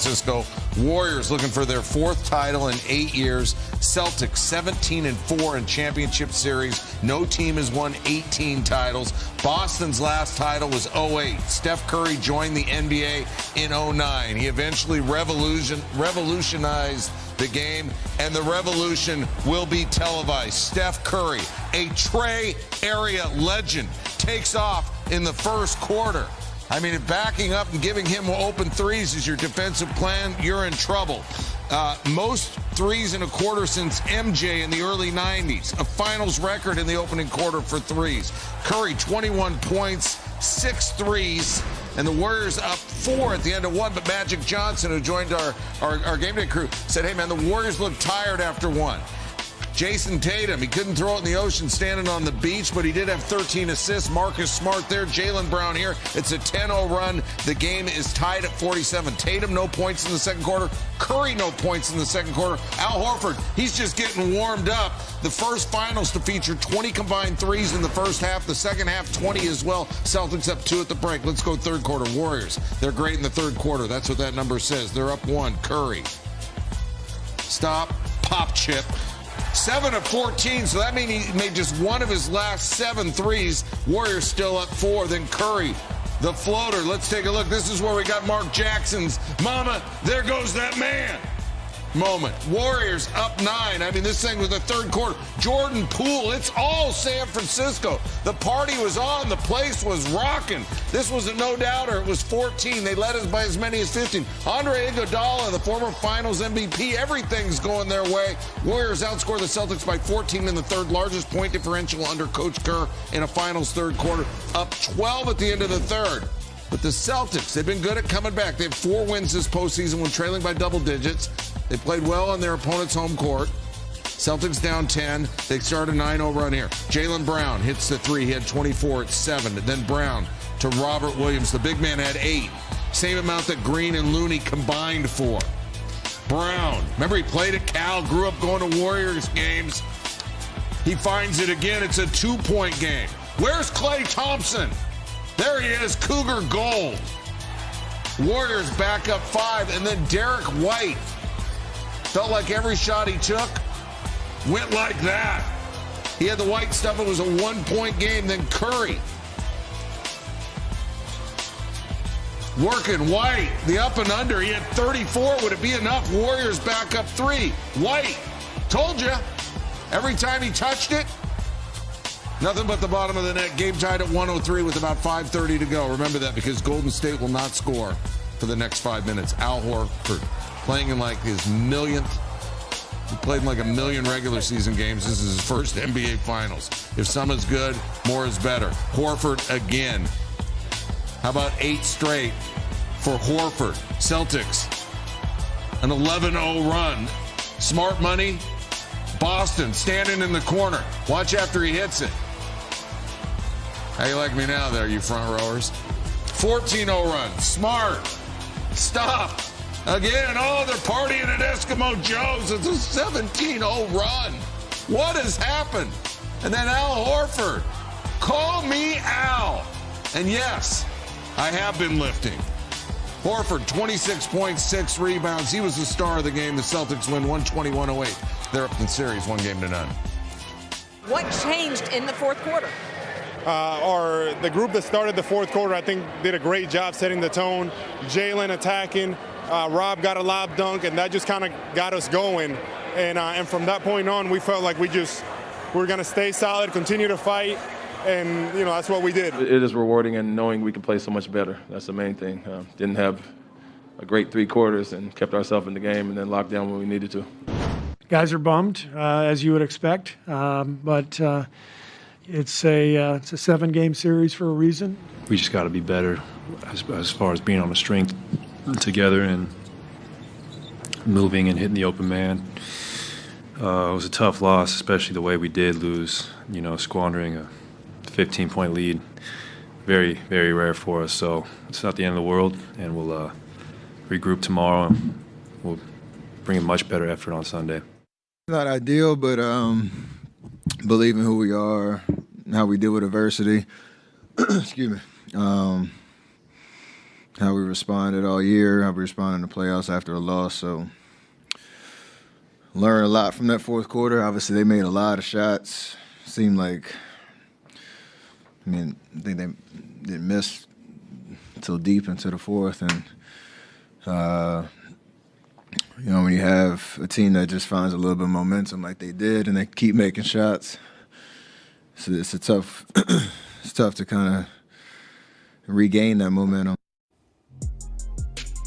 Francisco. Warriors looking for their 4th title in 8 years. Celtics 17-4 in championship series. No team has won 18 titles. Boston's last title was 08. Steph Curry joined the NBA in 09. He eventually revolutionized the game, and the revolution will be televised. Steph Curry, a Trey area legend, takes off in the first quarter. I mean, if backing up and giving him open threes is your defensive plan, you're in trouble. Most threes in a quarter since MJ in the early 90s. A finals record in the opening quarter for threes. Curry, 21 points, 6 threes, and the Warriors up 4 at the end of 1. But Magic Johnson, who joined our game day crew, said, hey, man, the Warriors look tired after 1. Jason Tatum, he couldn't throw it in the ocean standing on the beach, but he did have 13 assists. Marcus Smart there, Jaylen Brown here. It's a 10-0 run. The game is tied at 47. Tatum, no points in the second quarter. Curry, no points in the second quarter. Al Horford, he's just getting warmed up. The first finals to feature 20 combined threes in the first half. The second half, 20 as well. Celtics up 2 at the break. Let's go third quarter. Warriors, they're great in the third quarter. That's what that number says. They're up 1. Curry. Stop. Pop chip. 7 of 14, so that means he made just 1 of his last 7 threes. Warriors still up 4. Then Curry, the floater. Let's take a look. This is where we got Mark Jackson's "Mama, there goes that man" moment. Warriors up 9. I mean, this thing was the third quarter. Jordan Poole, it's all San Francisco. The party was on. The place was rocking. This was a no-doubter. It was 14. They led us by as many as 15. Andre Iguodala, the former Finals MVP, everything's going their way. Warriors outscore the Celtics by 14 in the third, largest point differential under Coach Kerr in a Finals third quarter. Up 12 at the end of the third. But the Celtics, they've been good at coming back. They have 4 wins this postseason when trailing by double digits. They played well on their opponent's home court. Celtics down 10. They start a 9-0 run here. Jaylen Brown hits the 3. He had 24 at 7. And then Brown to Robert Williams. The big man had 8. Same amount that Green and Looney combined for. Brown, remember he played at Cal, grew up going to Warriors games. He finds it again. It's a 2-point game. Where's Klay Thompson? There he is, Cougar gold. Warriors back up 5, and then Derek White. Felt like every shot he took went like that. He had the white stuff. It was a 1-point game. Then Curry. Working White, the up and under. He had 34. Would it be enough? Warriors back up 3. White, told you. Every time he touched it, nothing but the bottom of the net. Game tied at 103 with about 5:30 to go. Remember that, because Golden State will not score for the next 5 minutes. Al Horford playing in like his millionth. He played in like a million regular season games. This is his first NBA Finals. If some is good, more is better. Horford again. How about 8 straight for Horford? Celtics, an 11-0 run. Smart money. Boston standing in the corner. Watch after he hits it. How you like me now there, you front rowers? 14-0 run. Smart. Stop. Again, oh, they're partying at Eskimo Joe's. It's a 17-0 run. What has happened? And then Al Horford. Call me Al. And yes, I have been lifting. Horford, 26 points, 6 rebounds. He was the star of the game. The Celtics win 121-108. They're up in the series 1-0. What changed in the fourth quarter? The group that started the fourth quarter, I think, did a great job setting the tone. Jaylen attacking. Rob got a lob dunk, and that just kind of got us going. And from that point on, we felt like we're going to stay solid, continue to fight, and that's what we did. It is rewarding, and knowing we can play so much better. That's the main thing. Didn't have a great 3 quarters and kept ourselves in the game, and then locked down when we needed to. Guys are bummed, as you would expect, but it's a 7-game series for a reason. We just got to be better as far as being on the strength together and moving and hitting the open man. It was a tough loss, especially the way we did lose, squandering a 15-point lead. Very, very rare for us. So it's not the end of the world, and we'll regroup tomorrow, and we'll bring a much better effort on Sunday. Not ideal, but believe in who we are, how we deal with adversity. Excuse me. how we responded all year, how we responded in the playoffs after a loss. So learned a lot from that fourth quarter. Obviously, they made a lot of shots. Seemed like, I think they didn't miss until deep into the fourth. And, when you have a team that just finds a little bit of momentum like they did and they keep making shots, it's tough to kind of regain that momentum.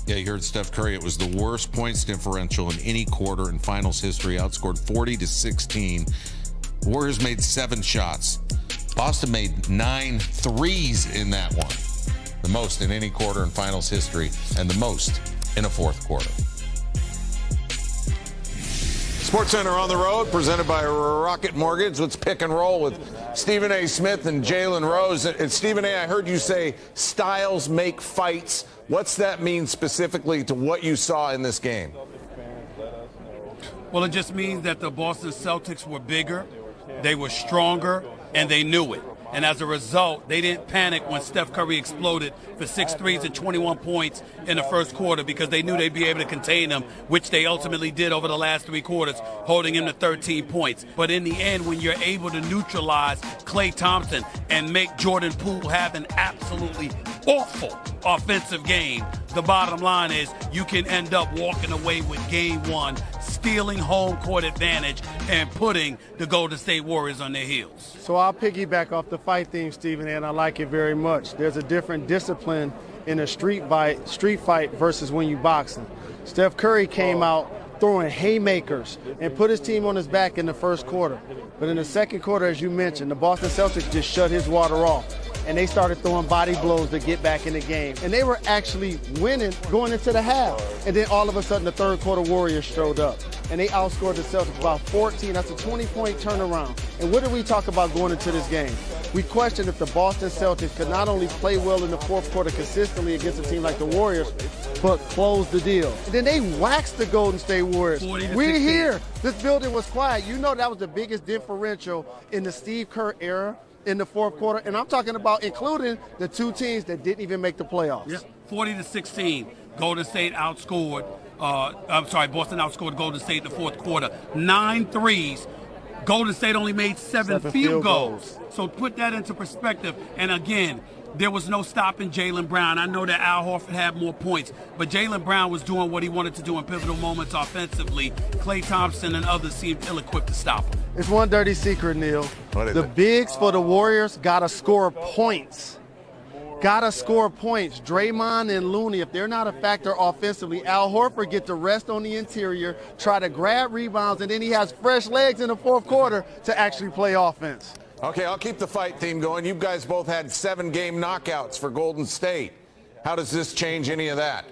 Yeah, you heard Steph Curry. It was the worst points differential in any quarter in finals history, outscored 40-16. Warriors made 7 shots. Boston made 9 threes in that one. The most in any quarter in finals history, and the most in a fourth quarter. SportsCenter on the road, presented by Rocket Mortgage. Let's pick and roll with Stephen A. Smith and Jalen Rose. And Stephen A., I heard you say styles make fights. What's that mean specifically to what you saw in this game? Well, it just means that the Boston Celtics were bigger, they were stronger, and they knew it. And as a result, they didn't panic when Steph Curry exploded for 6 threes and 21 points in the first quarter, because they knew they'd be able to contain him, which they ultimately did over the last 3 quarters, holding him to 13 points. But in the end, when you're able to neutralize Klay Thompson and make Jordan Poole have an absolutely awful offensive game, the bottom line is you can end up walking away with game 1, stealing home court advantage, and putting the Golden State Warriors on their heels. So I'll piggyback off the fight theme, Stephen, and I like it very much. There's a different discipline in a street fight versus when you boxing. Steph Curry came out throwing haymakers and put his team on his back in the first quarter. But in the second quarter, as you mentioned, the Boston Celtics just shut his water off. And they started throwing body blows to get back in the game. And they were actually winning going into the half. And then all of a sudden, the third quarter Warriors showed up. And they outscored the Celtics by 14. That's a 20-point turnaround. And what did we talk about going into this game? We questioned if the Boston Celtics could not only play well in the fourth quarter consistently against a team like the Warriors, but close the deal. And then they waxed the Golden State Warriors. We're here. This building was quiet. You know that was the biggest differential in the Steve Kerr era in the fourth quarter, and I'm talking about including the 2 teams that didn't even make the playoffs. Yeah, 40-16. Golden State outscored. Boston outscored Golden State in the fourth quarter. 9 threes. Golden State only made 7 field goals. So put that into perspective. And again, there was no stopping Jaylen Brown. I know that Al Horford had more points, but Jaylen Brown was doing what he wanted to do in pivotal moments offensively. Klay Thompson and others seemed ill-equipped to stop him. It's one dirty secret, Neil. The bigs for the Warriors gotta score points. Gotta score points. Draymond and Looney, if they're not a factor offensively, Al Horford get the rest on the interior, try to grab rebounds, and then he has fresh legs in the fourth quarter to actually play offense. Okay, I'll keep the fight theme going. You guys both had 7-game knockouts for Golden State. How does this change any of that?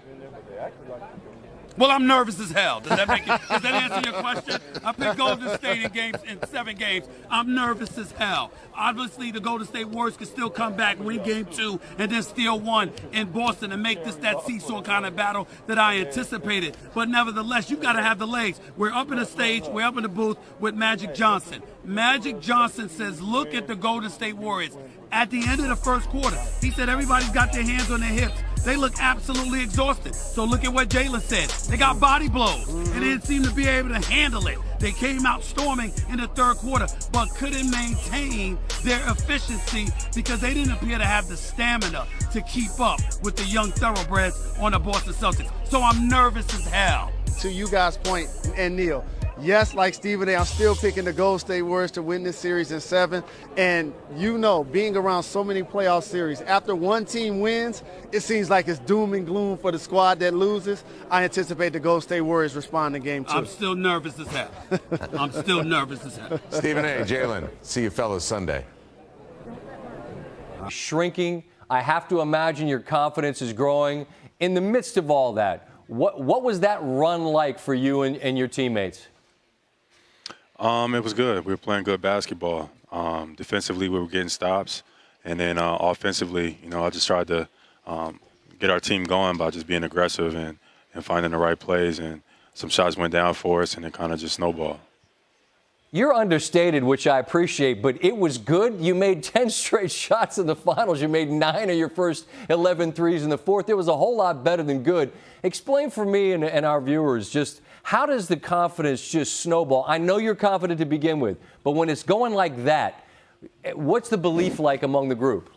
Well, I'm nervous as hell. Does that answer your question? I picked Golden State in 7 games. I'm nervous as hell. Obviously, the Golden State Warriors can still come back, win game 2, and then steal 1 in Boston and make this that seesaw kind of battle that I anticipated. But nevertheless, you got to have the legs. We're up in the stage, we're up in the booth with Magic Johnson. Magic Johnson says, look at the Golden State Warriors. At the end of the first quarter, he said everybody's got their hands on their hips. They look absolutely exhausted. So look at what Jalen said. They got body blows, and they didn't seem to be able to handle it. They came out storming in the third quarter, but couldn't maintain their efficiency because they didn't appear to have the stamina to keep up with the young thoroughbreds on the Boston Celtics. So I'm nervous as hell. To you guys' point, and Neil, yes, like Stephen A., I'm still picking the Golden State Warriors to win this series in 7. And you know, being around so many playoff series, after one team wins, it seems like it's doom and gloom for the squad that loses. I anticipate the Golden State Warriors respond in game 2. I'm still nervous as hell. I'm still nervous as hell. Stephen A., Jalen, see you fellas Sunday. Shrinking. I have to imagine your confidence is growing. In the midst of all that, what was that run like for you and your teammates? It was good. We were playing good basketball. Defensively, we were getting stops. And then offensively, I just tried to get our team going by just being aggressive and finding the right plays. And some shots went down for us, and it kind of just snowballed. You're understated, which I appreciate, but it was good. You made 10 straight shots in the finals. You made 9 of your first 11 threes in the fourth. It was a whole lot better than good. Explain for me and our viewers just how does the confidence just snowball? I know you're confident to begin with, but when it's going like that, what's the belief like among the group?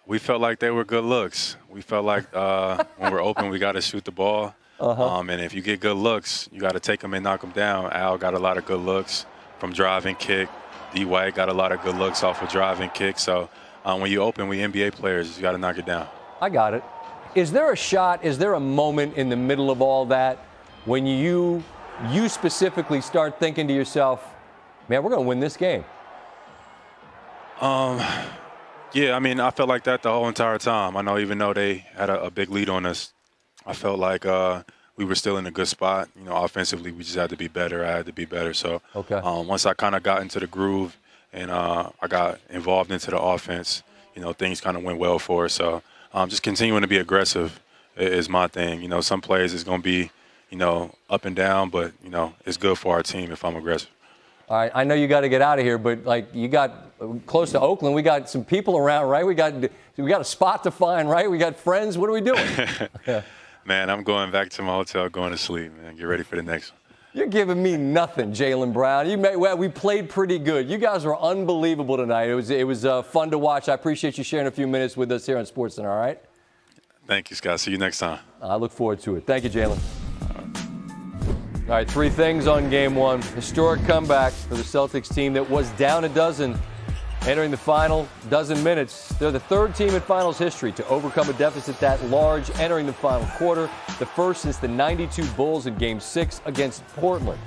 We felt like they were good looks. We felt like when we're open, we got to shoot the ball. And if you get good looks, you got to take them and knock them down. Al got a lot of good looks from drive and kick. D. White got a lot of good looks off of drive and kick. So when you open with NBA players, you got to knock it down. I got it. Is there a shot, is there a moment in the middle of all that when you specifically start thinking to yourself, man, we're going to win this game? Yeah, I mean, I felt like that the whole entire time. I know even though they had a big lead on us, I felt like we were still in a good spot. You know, offensively, we just had to be better. I had to be better. So once I kind of got into the groove and I got involved into the offense, you know, things kind of went well for us. So just continuing to be aggressive is my thing. You know, some plays is going to be, you know, up and down, but, you know, it's good for our team if I'm aggressive. All right, I know you got to get out of here, but like you got close to Oakland, we got some people around, right? We got a spot to find, right? We got friends. What are we doing? Man, I'm going back to my hotel, going to sleep, man. Get ready for the next one. You're giving me nothing, Jaylen Brown. We played pretty good. You guys were unbelievable tonight. It was fun to watch. I appreciate you sharing a few minutes with us here on SportsCenter, all right? Thank you, Scott. See you next time. I look forward to it. Thank you, Jaylen. All right, 3 things on Game 1. Historic comeback for the Celtics team that was down a dozen entering the final dozen minutes. They're the 3rd team in finals history to overcome a deficit that large entering the final quarter, the first since the '92 Bulls in Game 6 against Portland.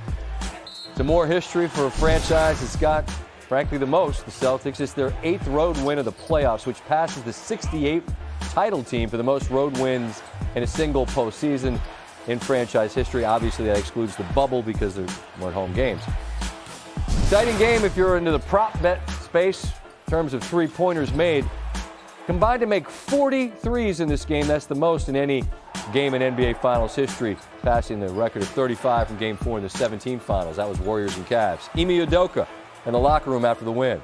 Some more history for a franchise that's got, frankly, the most. The Celtics, it's their 8th road win of the playoffs, which passes the '68 title team for the most road wins in a single postseason in franchise history. Obviously, that excludes the bubble because there weren't home games. Exciting game if you're into the prop bet space in terms of three-pointers made. Combined to make 40 threes in this game. That's the most in any game in NBA Finals history, passing the record of 35 from Game 4 in the 17 Finals. That was Warriors and Cavs. Ime Udoka in the locker room after the win.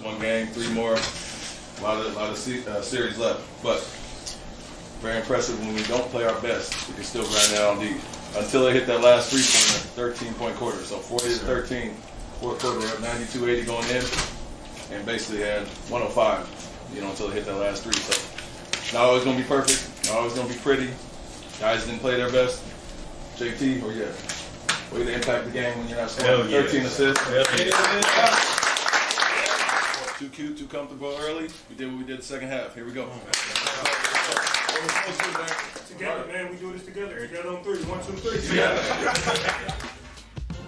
1 game, 3 more. A lot of series left, but very impressive when we don't play our best. We can still grind out on D until they hit that last 3-pointer, 13-point quarter. So 40-13, fourth quarter, they were 92-80 going in, and basically had 105, until they hit that last 3. So not always going to be perfect, not always going to be pretty. Guys didn't play their best. JT, where you at? Way to impact the game when you're not scoring. 13 assists. Too cute, too comfortable early. We did what we did the second half. Here we go. Together, man. We do this together. Together on 3. 1, 2, 3.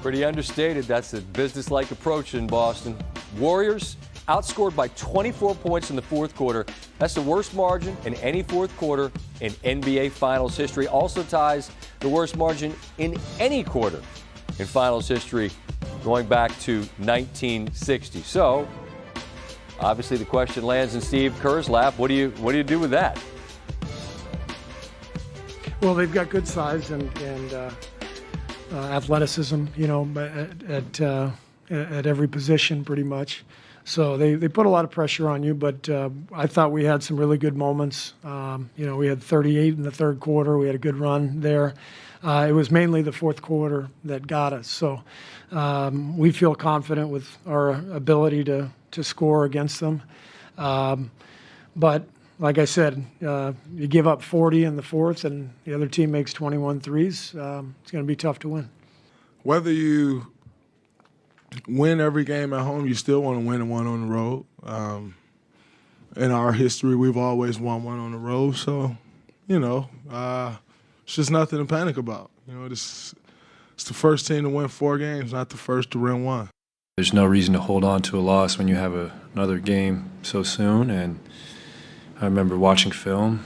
Pretty understated. That's a business-like approach in Boston. Warriors outscored by 24 points in the fourth quarter. That's the worst margin in any fourth quarter in NBA Finals history. Also ties the worst margin in any quarter in Finals history going back to 1960. So, obviously, the question lands in Steve Kerr's lap. What do you do with that? Well, they've got good size and athleticism, at every position pretty much. So they put a lot of pressure on you, but I thought we had some really good moments. We had 38 in the third quarter. We had a good run there. It was mainly the fourth quarter that got us. So we feel confident with our ability to score against them. But like I said, you give up 40 in the fourth and the other team makes 21 threes, it's going to be tough to win. Whether you win every game at home, you still want to win one on the road. In our history, we've always won one on the road. So, it's just nothing to panic about. It's the first team to win 4 games, not the first to win 1. There's no reason to hold on to a loss when you have another game so soon. And I remember watching film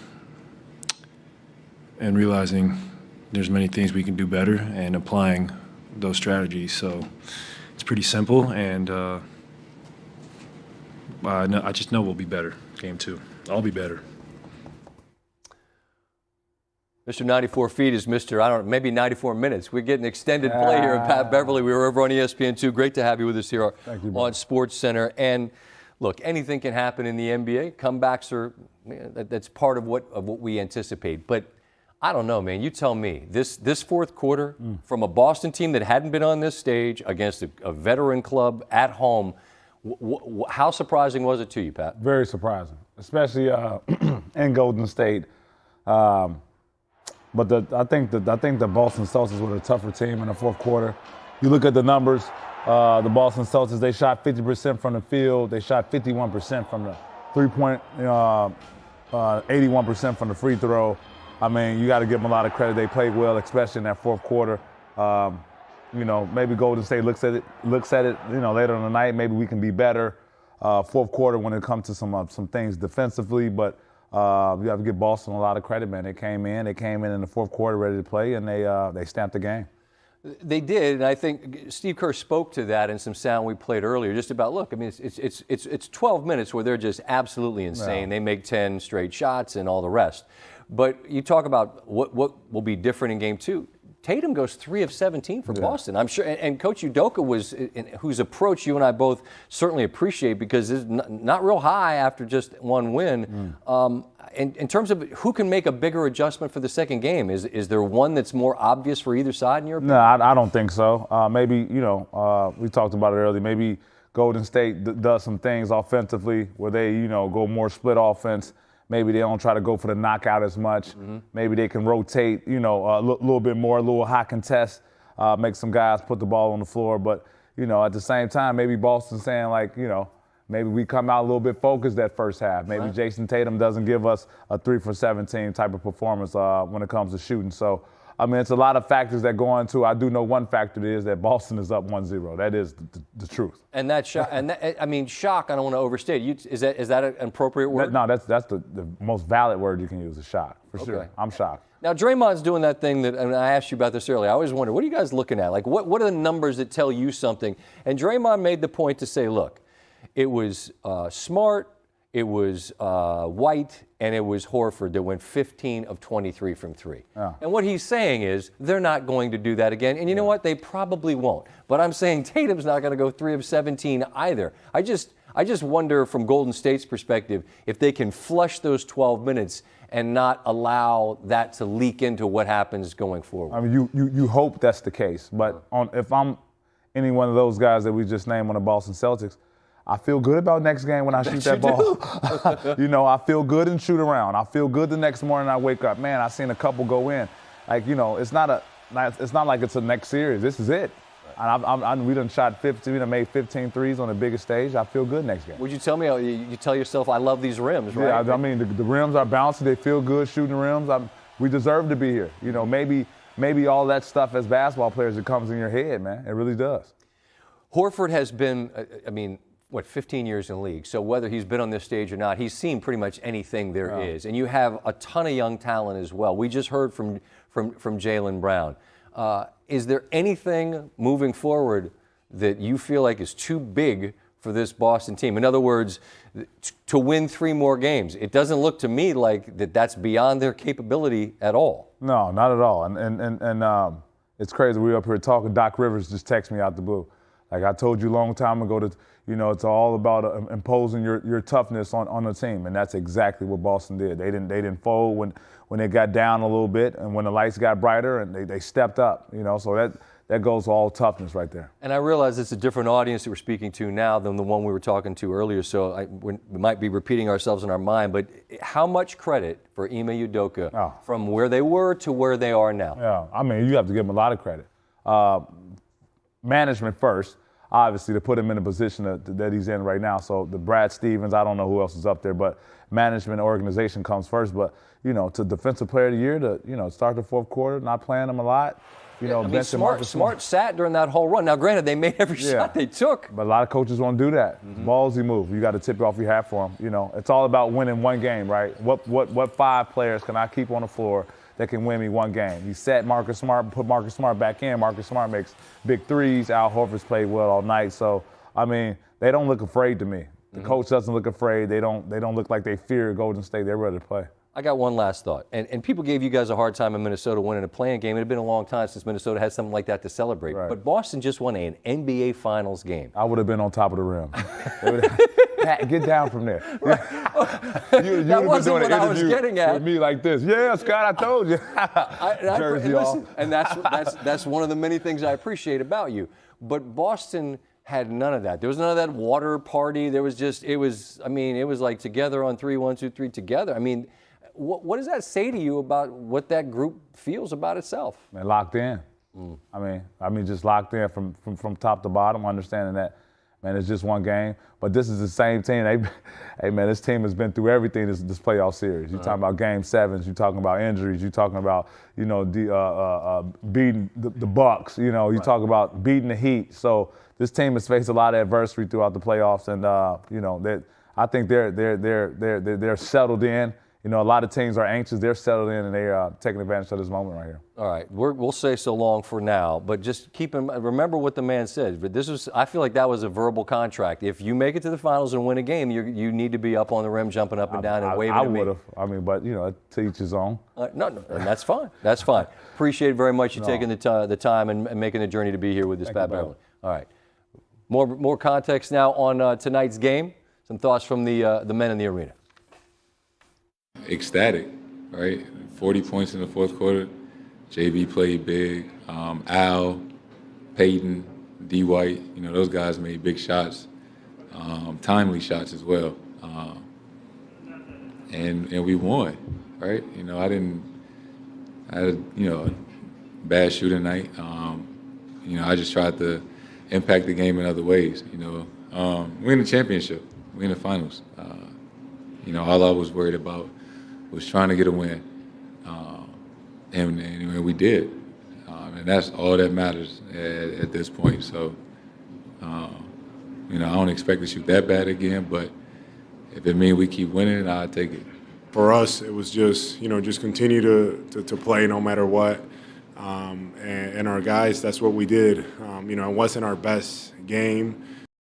and realizing there's many things we can do better and applying those strategies. So it's pretty simple, and I just know we'll be better. Game 2, I'll be better. Mr. 94 feet is Mr. I don't know, maybe 94 minutes. We're getting extended play here at Pat Beverly. We were over on ESPN2. Great to have you with us here on SportsCenter. And look, anything can happen in the NBA. Comebacks are that's part of what we anticipate. But I don't know, man. You tell me. This fourth quarter from a Boston team that hadn't been on this stage against a veteran club at home. How surprising was it to you, Pat? Very surprising, especially in Golden State. But I think the Boston Celtics were a tougher team in the fourth quarter. You look at the numbers. The Boston Celtics, they shot 50% from the field. They shot 51% from the three-point, 81% from the free throw. I mean, you got to give them a lot of credit. They played well, especially in that fourth quarter. Maybe Golden State looks at it, later in the night. Maybe we can be better fourth quarter when it comes to some things defensively. But you have to give Boston a lot of credit, man. They came in in the fourth quarter ready to play, and they stamped the game. They did, and I think Steve Kerr spoke to that in some sound we played earlier, just about, look, I mean, it's 12 minutes where they're just absolutely insane. Yeah. They make 10 straight shots and all the rest. But you talk about what will be different in game two. Tatum goes 3 of 17 for Boston. I'm sure, and Coach Udoka whose approach you and I both certainly appreciate because it's not real high after just one win. In terms of who can make a bigger adjustment for the second game, is there one that's more obvious for either side in your opinion? No, I don't think so. Maybe, we talked about it earlier. Maybe Golden State does some things offensively where they, go more split offense. Maybe they don't try to go for the knockout as much. Maybe they can rotate, a little bit more, a little high contest, make some guys put the ball on the floor. But, at the same time, maybe Boston's saying, maybe we come out a little bit focused that first half. Maybe Jason Tatum doesn't give us a 3 for 17 type of performance when it comes to shooting. So, it's a lot of factors that go into. I do know one factor is that Boston is up 1-0. That is the truth. And that shock, shock. I don't want to overstate. Is that an appropriate word? No, that's the most valid word you can use. Is shock for sure. I'm shocked. Now Draymond's doing that thing that, and I asked you about this earlier. I always wonder, what are you guys looking at? Like, what are the numbers that tell you something? And Draymond made the point to say, look, it was Smart, it was White, and it was Horford that went 15 of 23 from three. Yeah. And what he's saying is they're not going to do that again. And you know what? They probably won't. But I'm saying Tatum's not going to go 3 of 17 either. I just wonder from Golden State's perspective if they can flush those 12 minutes and not allow that to leak into what happens going forward. I mean, you hope that's the case. But if I'm any one of those guys that we just named on the Boston Celtics, I feel good about next game when I shoot that ball. I feel good and shoot around. I feel good the next morning I wake up. Man, I seen a couple go in. It's not like it's a next series. This is it. And we done shot 15, we done made 15 threes on the biggest stage. I feel good next game. Would you tell me, you tell yourself, I love these rims, right? Yeah, I mean, the rims are bouncy. They feel good shooting the rims. We deserve to be here. Maybe all that stuff as basketball players, it comes in your head, man. It really does. Horford has been, 15 years in the league. So whether he's been on this stage or not, he's seen pretty much anything there is. And you have a ton of young talent as well. We just heard from Jaylen Brown. Is there anything moving forward that you feel like is too big for this Boston team? In other words, to win 3 more games. It doesn't look to me like that's beyond their capability at all. No, not at all. And it's crazy. We were up here talking. Doc Rivers just texted me out the blue. Like I told you a long time ago, that it's all about imposing your toughness on the team, and that's exactly what Boston did. They didn't fold when they got down a little bit, and when the lights got brighter, and they stepped up. So that goes to all toughness right there. And I realize it's a different audience that we're speaking to now than the one we were talking to earlier. So we might be repeating ourselves in our mind, but how much credit for Ime Udoka from where they were to where they are now? Yeah, I mean, you have to give them a lot of credit. Management first, obviously, to put him in a position that he's in right now. So the Brad Stevens, I don't know who else is up there, but management organization comes first. But, to Defensive Player of the Year, to start the fourth quarter, not playing him a lot. Smart sat during that whole run. Now, granted, they made every shot they took. But a lot of coaches won't do that. Ballsy move. You got to tip it off your hat for them. It's all about winning one game, right? What 5 players can I keep on the floor that can win me one game? He set Marcus Smart, put Marcus Smart back in. Marcus Smart makes big threes. Al Horford's played well all night. So, they don't look afraid to me. The coach doesn't look afraid. They don't look like they fear Golden State. They're ready to play. I got one last thought. And people gave you guys a hard time in Minnesota winning a play-in game. It had been a long time since Minnesota had something like that to celebrate. Right. But Boston just won an NBA Finals game. I would have been on top of the rim. Pat, get down from there. You That would have been wasn't doing what an I was interview getting at. with me like this. Yeah, Scott, I told you. Jersey off. Listen, and that's one of the many things I appreciate about you. But Boston had none of that. There was none of that water party. There was just, it was like together on 3, 1, 2, 3, together. I mean, what does that say to you about what that group feels about itself? Man, locked in. I mean, just locked in from top to bottom, understanding that, man, it's just one game. But this is the same team. Hey, man, this team has been through everything this playoff series. You're talking about game sevens. You're talking about injuries. You're talking about, beating the Bucks. You talk about beating the Heat. So this team has faced a lot of adversity throughout the playoffs, and I think they're settled in. A lot of teams are anxious. They're settled in, and they're taking advantage of this moment right here. All right, we'll say so long for now, but just remember what the man said. But I feel like that was a verbal contract. If you make it to the finals and win a game, you need to be up on the rim, jumping up and down and waving at me. I would have. But to each his own. No, and that's fine. That's fine. Appreciate very much you taking the time and making the journey to be here with us, Pat Beverly. All right, more context now on tonight's game. Some thoughts from the men in the arena. Ecstatic, right? 40 points in the fourth quarter. JB played big. Al, Peyton, D. White, those guys made big shots, timely shots as well. And we won, right? I had a bad shooting night. I just tried to impact the game in other ways. We're in the championship. We're in the finals. All I was worried about was trying to get a win, and we did, and that's all that matters at this point. So, I don't expect to shoot that bad again, but if it means we keep winning, I'll take it. For us, it was just continue to play no matter what, and our guys, that's what we did. It wasn't our best game.